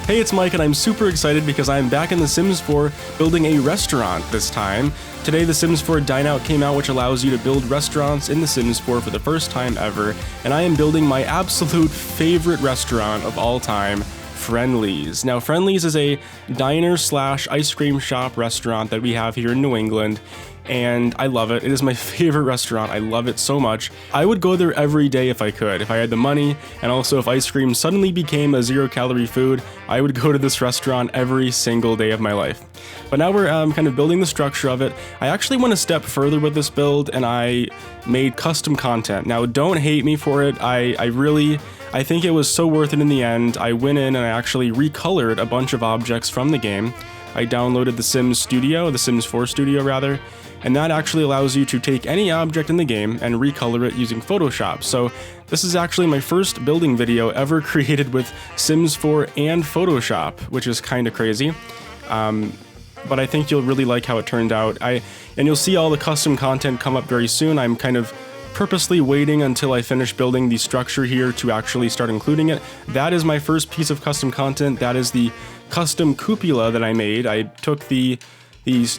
Hey, it's Mike, and I'm super excited because I'm back in The Sims 4 building a restaurant this time. Today, The Sims 4 Dine Out came out, which allows you to build restaurants in The Sims 4 for the first time ever, and I am building my absolute favorite restaurant of all time, Friendly's. Now, Friendly's is a diner slash ice cream shop restaurant that we have here in New England, and I love it. It is my favorite restaurant. I love it so much. I would go there every day if I could, if I had the money, and also if ice cream suddenly became a zero-calorie food, I would go to this restaurant every single day of my life. But now we're kind of building the structure of it. I actually went a step further with this build, and I made custom content. Now, don't hate me for it. I think it was so worth it in the end. I went in and I actually recolored a bunch of objects from the game. I downloaded the Sims Studio, the Sims 4 Studio rather, and that actually allows you to take any object in the game and recolor it using Photoshop. So this is actually my first building video ever created with Sims 4 and Photoshop, which is kind of crazy. But I think you'll really like how it turned out. And you'll see all the custom content come up very soon. I'm kind of purposely waiting until I finish building the structure here to actually start including it. That is my first piece of custom content. That is the custom cupola that I made. I took the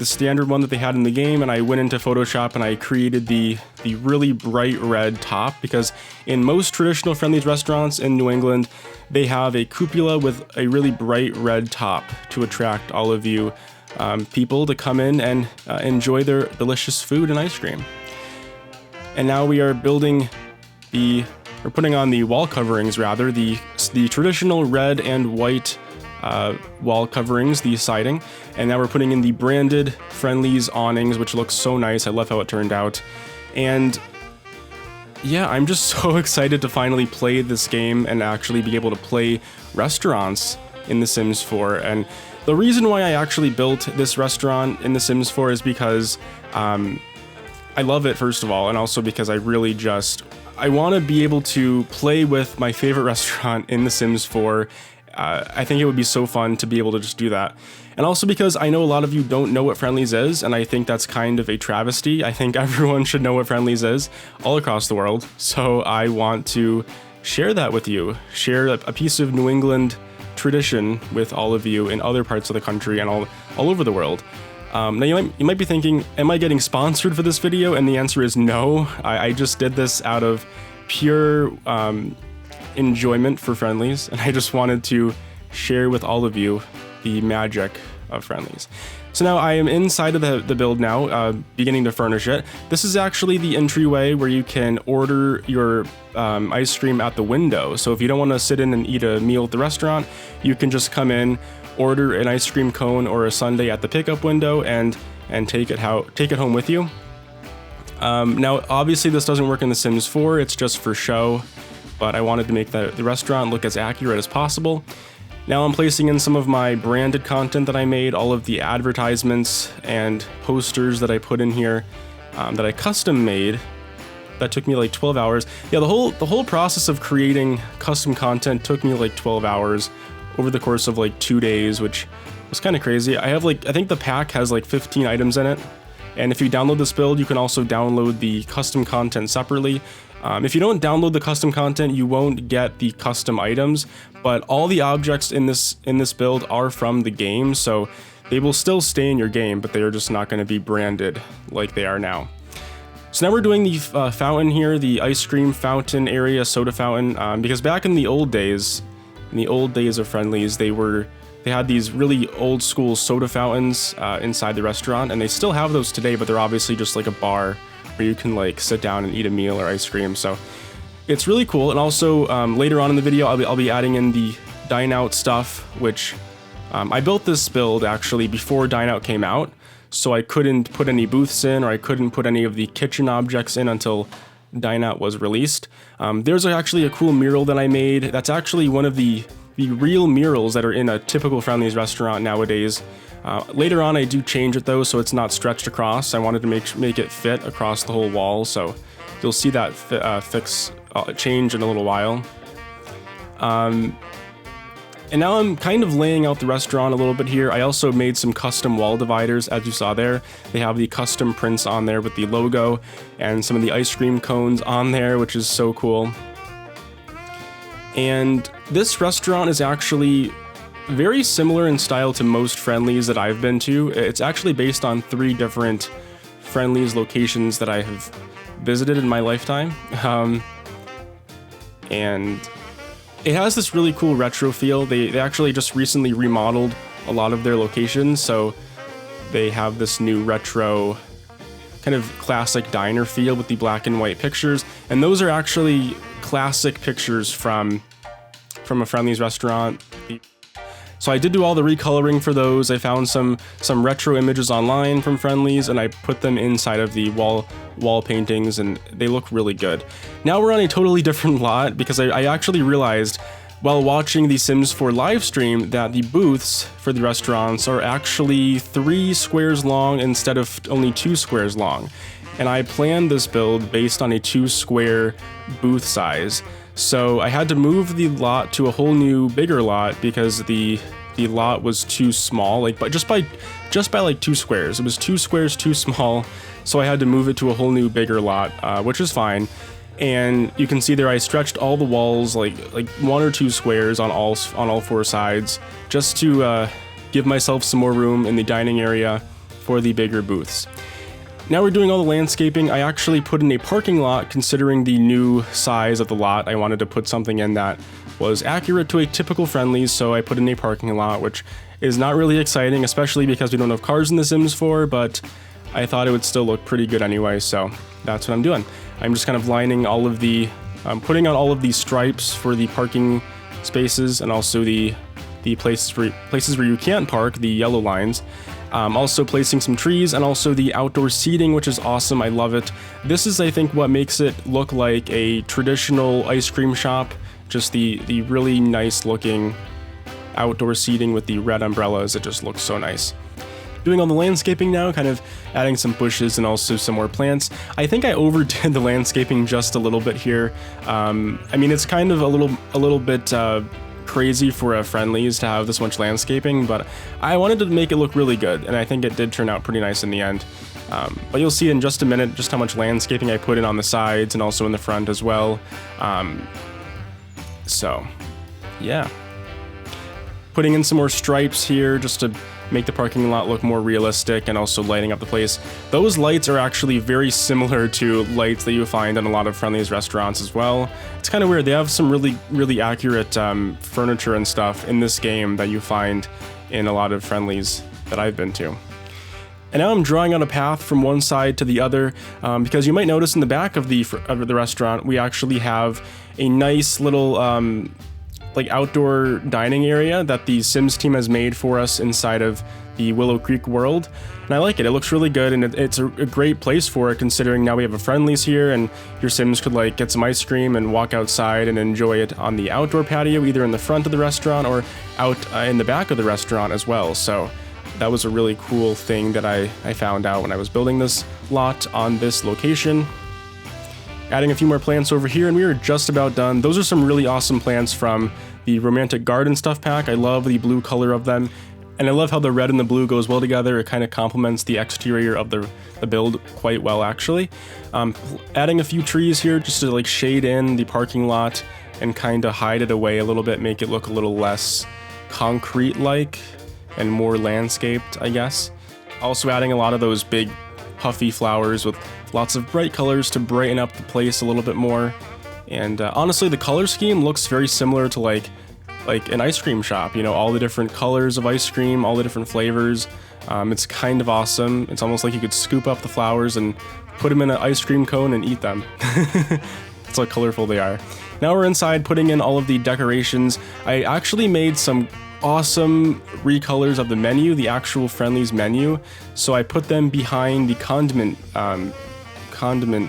standard one that they had in the game, and I went into Photoshop and I created the really bright red top, because in most traditional Friendly's restaurants in New England, they have a cupola with a really bright red top to attract all of you people to come in and enjoy their delicious food and ice cream. And now we are putting on the wall coverings rather, the traditional red and white wall coverings, the siding, and now we're putting in the branded Friendly's awnings, which looks so nice. I love how it turned out. And yeah, I'm just so excited to finally play this game and actually be able to play restaurants in The Sims 4. And the reason why I actually built this restaurant in The Sims 4 is because I love it, first of all, and also because I want to be able to play with my favorite restaurant in The Sims 4. I think it would be so fun to be able to just do that. And also because I know a lot of you don't know what Friendly's is, and I think that's kind of a travesty. I think everyone should know what Friendly's is all across the world. So I want to share that with you, share a piece of New England tradition with all of you in other parts of the country and all over the world. Now you might be thinking, am I getting sponsored for this video? And the answer is no. I just did this out of pure enjoyment for Friendly's, and I just wanted to share with all of you the magic of Friendly's. So now I am inside of the build now, beginning to furnish it. This is actually the entryway where you can order your ice cream at the window. So if you don't want to sit in and eat a meal at the restaurant, you can just come in, order an ice cream cone or a sundae at the pickup window, and take it home with you. Now, obviously, this doesn't work in The Sims 4. It's just for show, but I wanted to make the restaurant look as accurate as possible. Now I'm placing in some of my branded content that I made, all of the advertisements and posters that I put in here, that I custom made. That took me like 12 hours. Yeah, the whole process of creating custom content took me like 12 hours over the course of like 2 days, which was kind of crazy. I think the pack has like 15 items in it. And if you download this build, you can also download the custom content separately. If you don't download the custom content, you won't get the custom items, but all the objects in this build are from the game, so they will still stay in your game, but they are just not going to be branded like they are now. So now we're doing the fountain here, the ice cream fountain area, soda fountain, because back in the old days of Friendly's, they had these really old school soda fountains inside the restaurant, and they still have those today, but they're obviously just like a bar where you can like sit down and eat a meal or ice cream. So it's really cool. And also later on in the video, I'll be adding in the Dine Out stuff, which I built this build actually before Dine Out came out, so I couldn't put any booths in, or I couldn't put any of the kitchen objects in until Dine Out was released. There's actually a cool mural that I made. That's actually one of the real murals that are in a typical Friendly's restaurant nowadays. Later on, I do change it though, so it's not stretched across. I wanted to make it fit across the whole wall, so you'll see that change in a little while. And now I'm kind of laying out the restaurant a little bit here. I also made some custom wall dividers, as you saw there. They have the custom prints on there with the logo and some of the ice cream cones on there, which is so cool. And this restaurant is actually very similar in style to most Friendlies that I've been to. It's actually based on 3 different Friendlies locations that I have visited in my lifetime. And it has this really cool retro feel. They actually just recently remodeled a lot of their locations, so they have this new retro kind of classic diner feel with the black and white pictures, and those are actually classic pictures from a Friendlies restaurant. So I did do all the recoloring for those. I found some retro images online from Friendlies, and I put them inside of the wall paintings, and they look really good. Now we're on a totally different lot because I actually realized while watching the Sims 4 live stream that the booths for the restaurants are actually 3 squares long instead of only 2 squares long. And I planned this build based on a 2 square booth size. So I had to move the lot to a whole new bigger lot because the lot was too small, like but just by like 2 squares. It was 2 squares too small, so I had to move it to a whole new bigger lot, which is fine. And you can see there I stretched all the walls like 1 or 2 squares on all 4 sides just to give myself some more room in the dining area for the bigger booths. Now we're doing all the landscaping. I actually put in a parking lot considering the new size of the lot. I wanted to put something in that was accurate to a typical Friendlies, so I put in a parking lot, which is not really exciting, especially because we don't have cars in The Sims 4, but I thought it would still look pretty good anyway, so that's what I'm doing. I'm just kind of lining all of putting on all of these stripes for the parking spaces and also the places where you can't park, the yellow lines. Also placing some trees and also the outdoor seating, which is awesome. I love it. This is, I think, what makes it look like a traditional ice cream shop. Just the really nice looking outdoor seating with the red umbrellas. It just looks so nice. Doing all the landscaping now, kind of adding some bushes and also some more plants. I think I overdid the landscaping just a little bit here. I mean, it's kind of a little bit crazy for a Friendlies to have this much landscaping, but I wanted to make it look really good, and I think it did turn out pretty nice in the end. But you'll see in just a minute just how much landscaping I put in on the sides and also in the front as well. So, yeah. Putting in some more stripes here just to make the parking lot look more realistic and also lighting up the place. Those lights are actually very similar to lights that you find in a lot of Friendlies restaurants as well. It's kind of weird. They have some really accurate furniture and stuff in this game that you find in a lot of Friendlies that I've been to. And now I'm drawing out a path from one side to the other because you might notice in the back of the restaurant we actually have a nice little like outdoor dining area that the Sims team has made for us inside of the Willow Creek world, and I like it. It looks really good, and it's a great place for it considering now we have a Friendlies here, and your Sims could like get some ice cream and walk outside and enjoy it on the outdoor patio, either in the front of the restaurant or out in the back of the restaurant as well. So that was a really cool thing that I found out when I was building this lot on this location. Adding a few more plants over here, and we are just about done. Those are some really awesome plants from the Romantic Garden Stuff Pack. I love the blue color of them, and I love how the red and the blue goes well together. It kind of complements the exterior of the build quite well, actually. Adding a few trees here just to like shade in the parking lot and kind of hide it away a little bit, make it look a little less concrete-like and more landscaped, I guess. Also adding a lot of those big puffy flowers with lots of bright colors to brighten up the place a little bit more. And honestly, the color scheme looks very similar to like an ice cream shop, you know, all the different colors of ice cream, all the different flavors. It's kind of awesome. It's almost like you could scoop up the flowers and put them in an ice cream cone and eat them. That's how colorful they are. Now we're inside putting in all of the decorations. I actually made some awesome recolors of the menu, the actual Friendlies menu. So I put them behind the condiment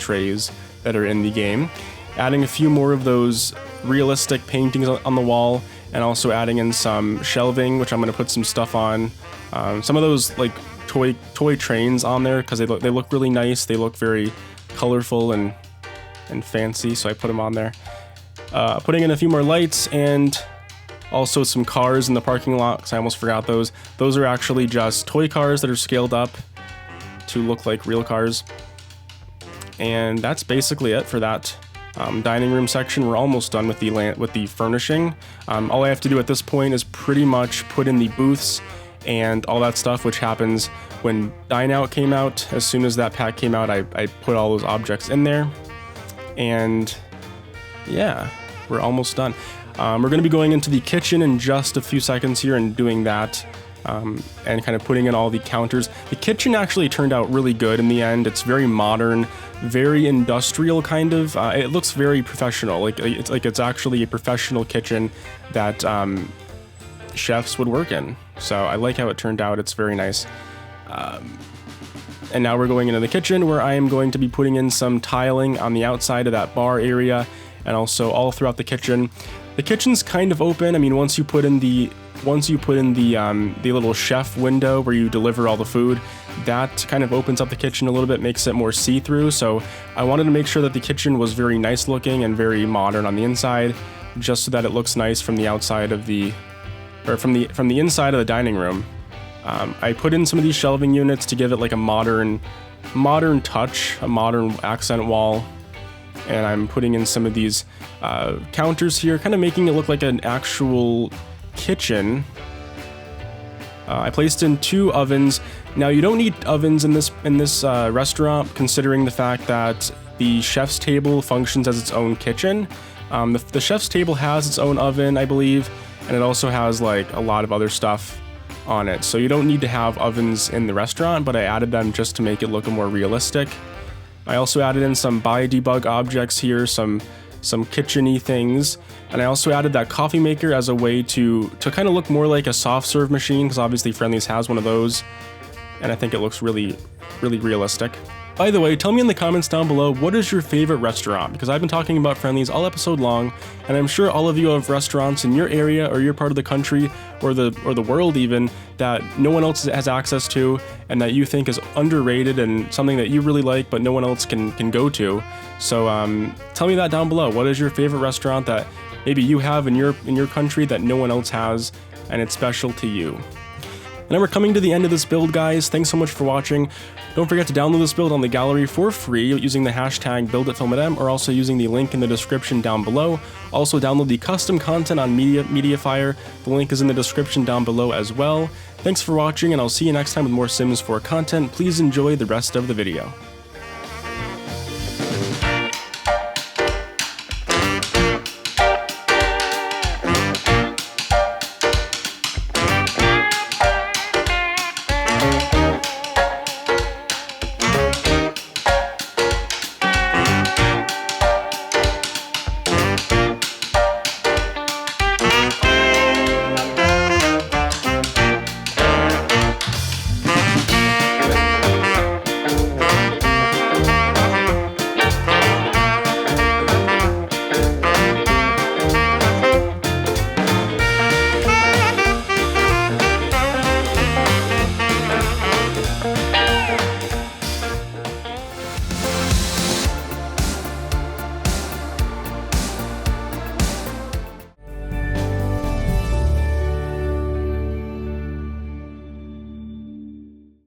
trays that are in the game, adding a few more of those realistic paintings on the wall, and also adding in some shelving, which I'm going to put some stuff on. Some of those like toy trains on there because they look really nice. They look very colorful and fancy, so I put them on there. Putting in a few more lights and also some cars in the parking lot, because I almost forgot those. Those are actually just toy cars that are scaled up to look like real cars. And that's basically it for that dining room section. We're almost done with the furnishing. All I have to do at this point is pretty much put in the booths and all that stuff, which happens when Dine Out came out. As soon as that pack came out, I put all those objects in there. And yeah, we're almost done. We're going to be going into the kitchen in just a few seconds here and doing that. And kind of putting in all the counters. The kitchen actually turned out really good in the end. It's very modern, very industrial kind of. It looks very professional. It's actually a professional kitchen that chefs would work in. So I like how it turned out. It's very nice. And now we're going into the kitchen, where I am going to be putting in some tiling on the outside of that bar area, and also all throughout the kitchen. The kitchen's kind of open. I mean, once you put in the little chef window where you deliver all the food, that kind of opens up the kitchen a little bit, makes it more see-through. So I wanted to make sure that the kitchen was very nice looking and very modern on the inside, just so that it looks nice from the outside of from the inside of the dining room. I put in some of these shelving units to give it like a modern touch, a modern accent wall. And I'm putting in some of these counters here, kind of making it look like an actual kitchen. I placed in 2 ovens. Now, you don't need ovens in this restaurant, considering the fact that the chef's table functions as its own kitchen. The chef's table has its own oven, I believe, and it also has like a lot of other stuff on it. So you don't need to have ovens in the restaurant, but I added them just to make it look more realistic. I also added in some debug objects here, some kitchen-y things, and I also added that coffee maker as a way to kind of look more like a soft serve machine, because obviously Friendly's has one of those, and I think it looks really, really realistic. By the way, tell me in the comments down below, what is your favorite restaurant? Because I've been talking about Friendly's all episode long, and I'm sure all of you have restaurants in your area or your part of the country or the world even that no one else has access to, and that you think is underrated and something that you really like but no one else can go to. So tell me that down below. What is your favorite restaurant that maybe you have in your country that no one else has, and it's special to you? And then we're coming to the end of this build, guys. Thanks so much for watching. Don't forget to download this build on the gallery for free using the hashtag BuildItFilmItM, or also using the link in the description down below. Also, download the custom content on Mediafire. The link is in the description down below as well. Thanks for watching, and I'll see you next time with more Sims 4 content. Please enjoy the rest of the video.